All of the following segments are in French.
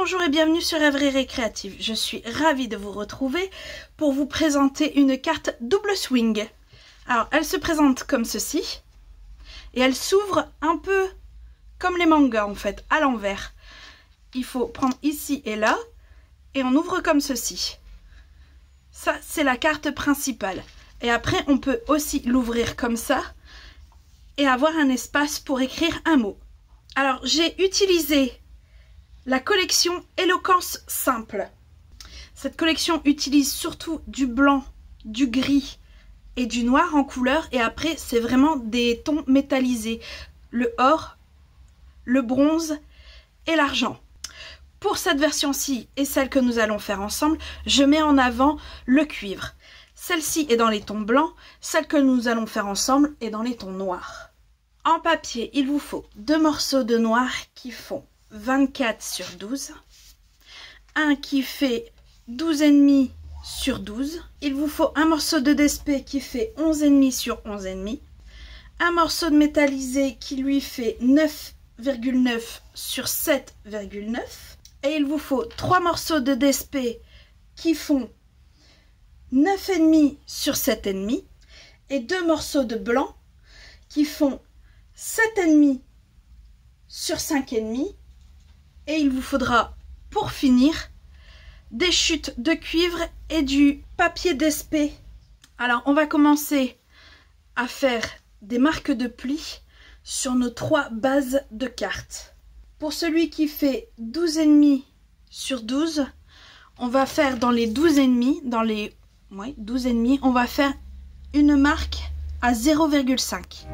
Bonjour et bienvenue sur Rêverie Créative. Je suis ravie de vous retrouver pour vous présenter une carte double swing. Alors, elle se présente comme ceci et elle s'ouvre un peu comme les mangas en fait, à l'envers. Il faut prendre ici et là et on ouvre comme ceci. Ça, c'est la carte principale. Et après, on peut aussi l'ouvrir comme ça et avoir un espace pour écrire un mot. Alors, j'ai utilisé la collection Éloquence Simple. Cette collection utilise surtout du blanc, du gris et du noir en couleur. Et après, c'est vraiment des tons métallisés. Le or, le bronze et l'argent. Pour cette version-ci et celle que nous allons faire ensemble, je mets en avant le cuivre. Celle-ci est dans les tons blancs, celle que nous allons faire ensemble est dans les tons noirs. En papier, il vous faut 2 morceaux de noir qui font 24 sur 12. Un qui fait 12,5 sur 12. Il vous faut un morceau de DSP qui fait 11,5 sur 11,5. Un morceau de métallisé qui lui fait 9,9 sur 7,9. Et il vous faut 3 morceaux de DSP qui font 9,5 sur 7,5. Et 2 morceaux de blanc qui font 7,5 sur 5,5. Et il vous faudra, pour finir, des chutes de cuivre et du papier DSP. Alors, on va commencer à faire des marques de plis sur nos 3 bases de cartes. Pour celui qui fait 12,5 sur 12, on va faire dans les 12,5, dans les 12,5, on va faire une marque à 0,5.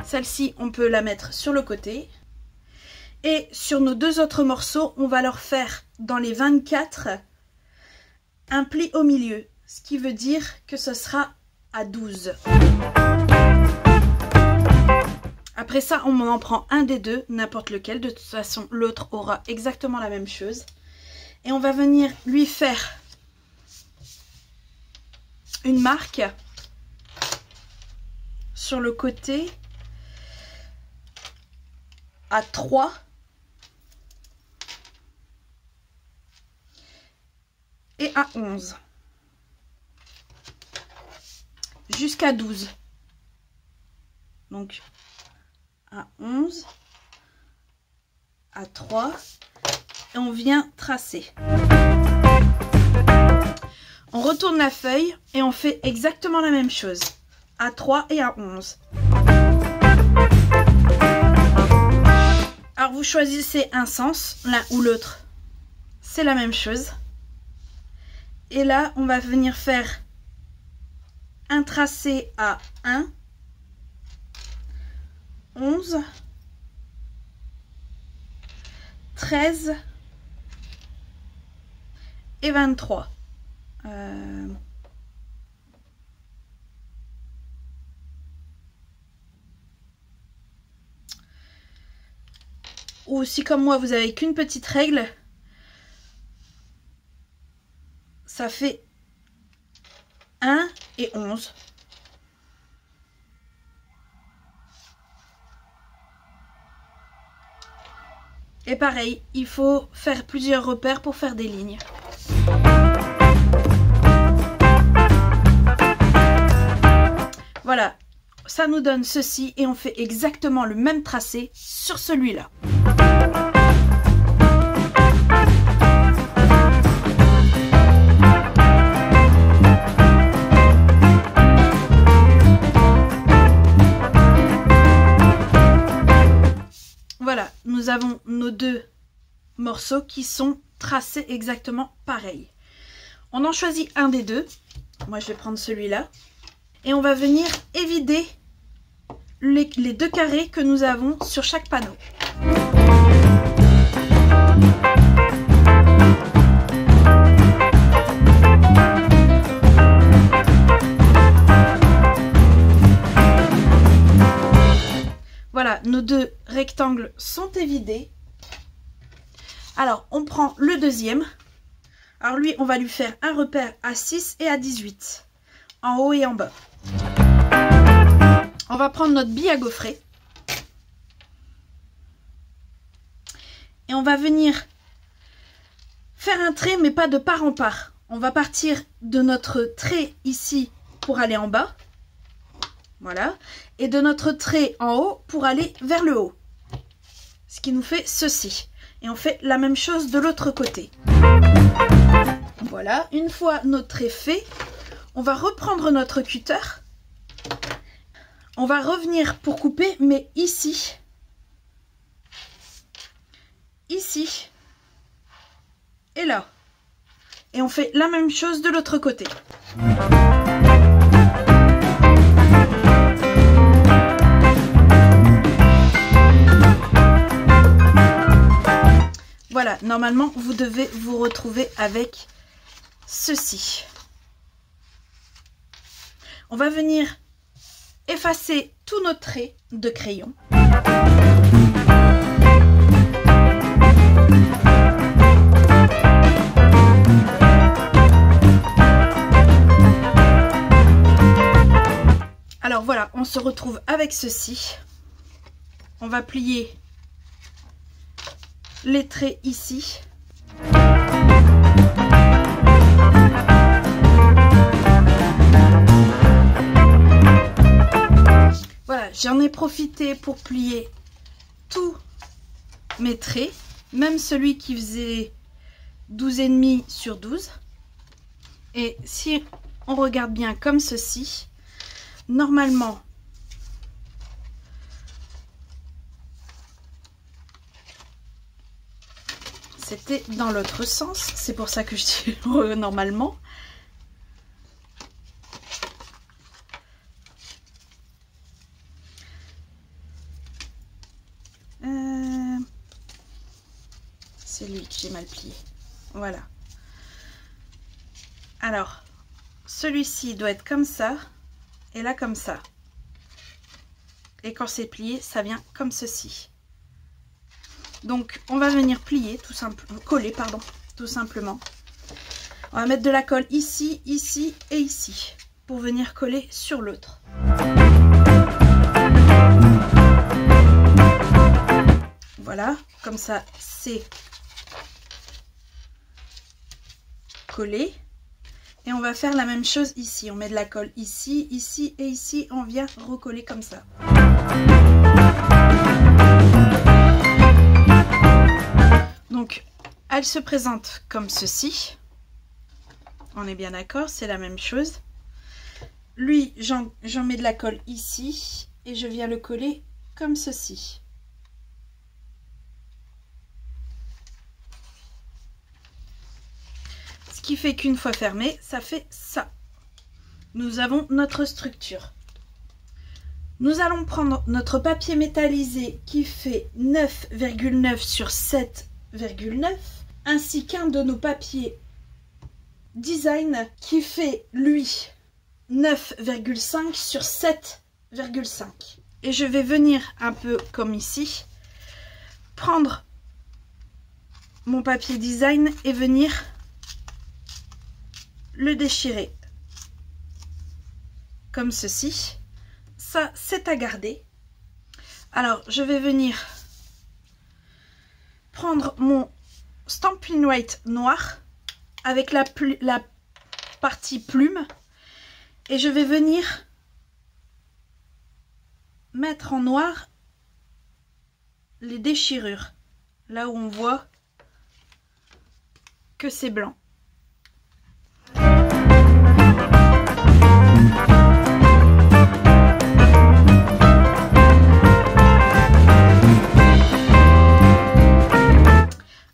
Celle-ci, on peut la mettre sur le côté. Et sur nos 2 autres morceaux, on va leur faire dans les 24 un pli au milieu. Ce qui veut dire que ce sera à 12. Après ça, on en prend un des deux, n'importe lequel. De toute façon, l'autre aura exactement la même chose. Et on va venir lui faire une marque sur le côté à 3. Et à 11 jusqu'à 12. Donc à 11, à 3 et on vient tracer. On retourne la feuille et on fait exactement la même chose à 3 et à 11. Alors vous choisissez un sens, l'un ou l'autre, c'est la même chose. Et là, on va venir faire un tracé à 1, 11, 13 et 23. Ou si comme moi, vous avez qu'une petite règle, ça fait 1 et 11. Et pareil, il faut faire plusieurs repères pour faire des lignes. Voilà, ça nous donne ceci et on fait exactement le même tracé sur celui-là. Voilà, nous avons nos 2 morceaux qui sont tracés exactement pareil. On en choisit un des deux. Moi, je vais prendre celui-là. Et on va venir évider les 2 carrés que nous avons sur chaque panneau. Voilà, nos 2 rectangles sont évidés. Alors, on prend le deuxième. Alors lui, on va lui faire un repère à 6 et à 18. En haut et en bas. On va prendre notre bille à gaufrer. Et on va venir faire un trait, mais pas de part en part. On va partir de notre trait ici pour aller en bas. Voilà. Et de notre trait en haut pour aller vers le haut. Ce qui nous fait ceci. Et on fait la même chose de l'autre côté. Voilà. Une fois notre trait fait, on va reprendre notre cutter. On va revenir pour couper, mais ici. Ici. Et là. Et on fait la même chose de l'autre côté. Voilà, normalement, vous devez vous retrouver avec ceci. On va venir effacer tous nos traits de crayon. Alors voilà, on se retrouve avec ceci. On va plier les traits ici. Voilà, j'en ai profité pour plier tous mes traits, même celui qui faisait 12,5 sur 12. Et si on regarde bien comme ceci, normalement, c'était dans l'autre sens. C'est pour ça que je dis normalement. C'est lui que j'ai mal plié. Voilà. Alors, celui-ci doit être comme ça. Et là comme ça. Et quand c'est plié, ça vient comme ceci. Donc on va venir plier, tout simplement, coller, pardon, tout simplement. On va mettre de la colle ici, ici et ici, pour venir coller sur l'autre. Voilà, comme ça c'est collé. Et on va faire la même chose ici. On met de la colle ici, ici et ici. On vient recoller comme ça. Donc, elle se présente comme ceci. On est bien d'accord, c'est la même chose. Lui, j'en mets de la colle ici. Et je viens le coller comme ceci. Ce qui fait qu'une fois fermé, ça fait ça. Nous avons notre structure. Nous allons prendre notre papier métallisé qui fait 9,9 sur 7,9 ainsi qu'un de nos papiers design qui fait lui 9,5 sur 7,5. Et je vais venir un peu comme ici, prendre mon papier design et venir le déchirer comme ceci. Ça c'est à garder. Alors je vais venir prendre mon Stampin' White noir avec la partie plume et je vais venir mettre en noir les déchirures là où on voit que c'est blanc.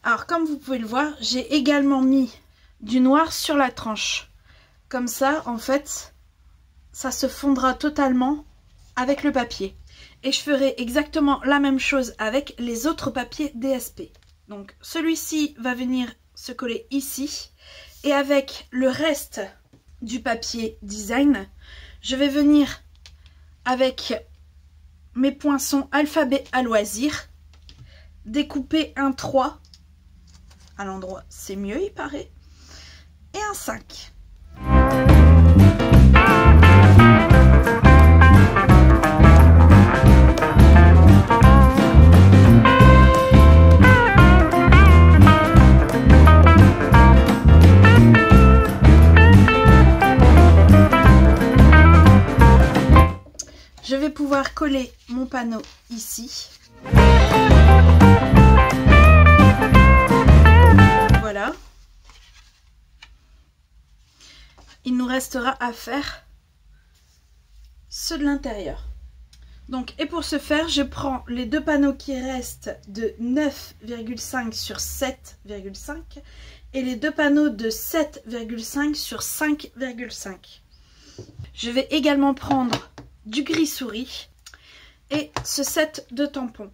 Alors comme vous pouvez le voir, j'ai également mis du noir sur la tranche. Comme ça, en fait, ça se fondra totalement avec le papier. Et je ferai exactement la même chose avec les autres papiers DSP. Donc celui-ci va venir se coller ici. Et avec le reste du papier design, je vais venir avec mes poinçons alphabet à loisir, découper un 3 à l'endroit, c'est mieux il paraît, et un 5. pouvoir coller mon panneau ici. Voilà. Il nous restera à faire ceux de l'intérieur. Donc, et pour ce faire, je prends les deux panneaux qui restent de 9,5 sur 7,5 et les deux panneaux de 7,5 sur 5,5. Je vais également prendre du gris souris et ce set de tampons.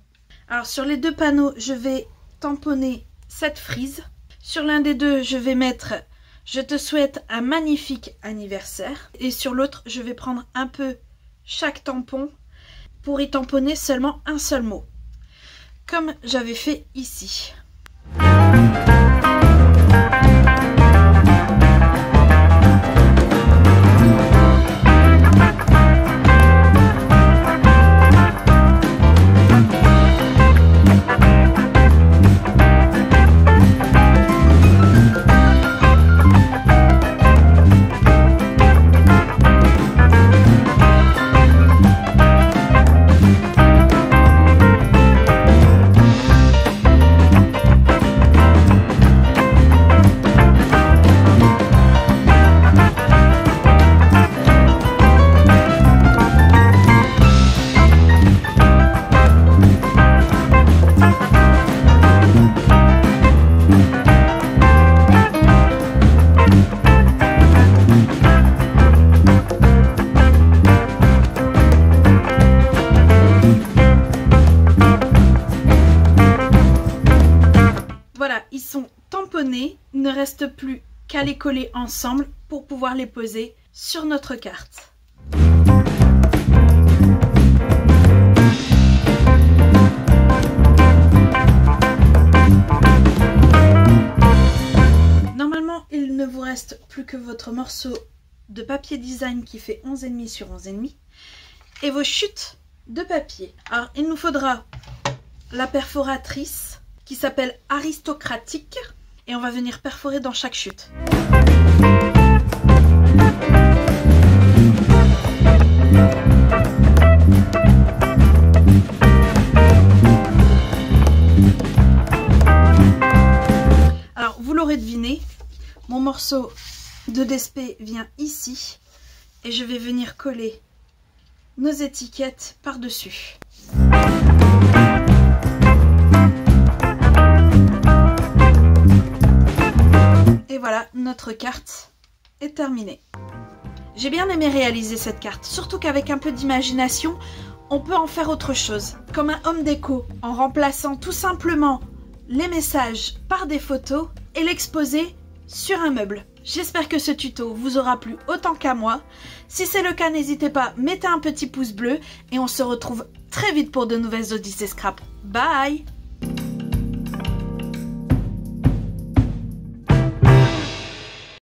Alors, sur les deux panneaux, je vais tamponner cette frise. Sur l'un des deux, je vais mettre « Je te souhaite un magnifique anniversaire » et sur l'autre, je vais prendre un peu chaque tampon pour y tamponner seulement un seul mot, comme j'avais fait ici. Ils sont tamponnés, il ne reste plus qu'à les coller ensemble pour pouvoir les poser sur notre carte. Normalement, il ne vous reste plus que votre morceau de papier design qui fait 11,5 sur 11,5 et vos chutes de papier. Alors, il nous faudra la perforatrice qui s'appelle aristocratique et on va venir perforer dans chaque chute. Alors vous l'aurez deviné, mon morceau de DSP vient ici et je vais venir coller nos étiquettes par-dessus. Et voilà, notre carte est terminée. J'ai bien aimé réaliser cette carte, surtout qu'avec un peu d'imagination, on peut en faire autre chose, comme un home déco, en remplaçant tout simplement les messages par des photos et l'exposer sur un meuble. J'espère que ce tuto vous aura plu autant qu'à moi. Si c'est le cas, n'hésitez pas, mettez un petit pouce bleu et on se retrouve très vite pour de nouvelles Odyssées Scrap. Bye!